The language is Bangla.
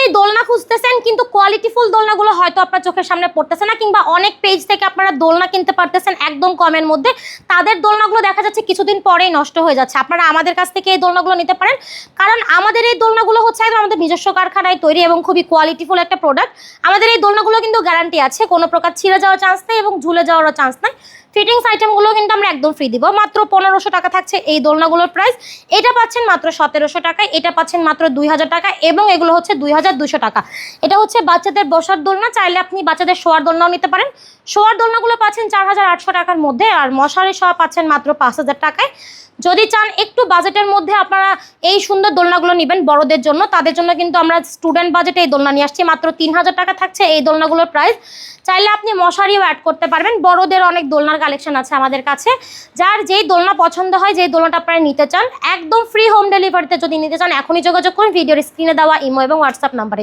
অনেকেই দোলনা খুঁজতেছেন কিন্তু কোয়ালিটিফুল দোলনাগুলো হয়তো আপনার চোখের সামনে পড়তেছে না, কিংবা অনেক পেজ থেকে আপনারা দোলনা কিনতে পারতেছেন একদম কমের মধ্যে, তাদের দোলনাগুলো দেখা যাচ্ছে কিছুদিন পরেই নষ্ট হয়ে যাচ্ছে। আপনারা আমাদের কাছ থেকে এই দোলনাগুলো নিতে পারেন, কারণ আমাদের এই দোলনাগুলো হচ্ছে একদম আমাদের নিজস্ব কারখানায় তৈরি এবং খুবই কোয়ালিটিফুল একটা প্রোডাক্ট। আমাদের এই দোলনাগুলো কিন্তু গ্যারান্টি আছে, কোনো প্রকার ছিঁড়ে যাওয়ার চান্স নেই এবং ঝুলে যাওয়ারও চান্স নাই। ফিটিংস আইটেমগুলো কিন্তু আমরা একদম ফ্রি দিব। মাত্র 1500 টাকা থাকছে এই দোলনাগুলোর প্রাইস। এটা পাচ্ছেন মাত্র 1700 টাকায়, এটা পাচ্ছেন মাত্র 2000 টাকা, এবং এগুলো হচ্ছে 2200 টাকা। এটা হচ্ছে বাচ্চাদের বসার দোলনা, চাইলে আপনি বাচ্চাদের শোয়ার দোলনাও নিতে পারেন। শোয়ার দোলনাগুলো পাচ্ছেন 4800 টাকার মধ্যে, আর মশারি সহ পাচ্ছেন মাত্র 5000 টাকায়। যদি চান একটু বাজেটের মধ্যে আপনারা এই সুন্দর দোলনাগুলো নেবেন বড়দের জন্য, তাদের জন্য কিন্তু আমরা স্টুডেন্ট বাজেটে এই দোলনা নিয়ে আসছি। মাত্র 3000 টাকা থাকছে এই দোলনাগুলোর প্রাইস। চাইলে আপনি মশারিও অ্যাড করতে পারবেন। বড়দের অনেক দোলনার কালেকশন আছে আমাদের কাছে। যার যেই দোলনা পছন্দ হয়, যেই দোলনাটা আপনারা নিতে চান, একদম ফ্রি হোম ডেলিভারিতে যদি নিতে চান, এখনই যোগাযোগ করুন ভিডিওর স্ক্রিনে দেওয়া ইমো এবং হোয়াটসঅ্যাপ নাম্বারে।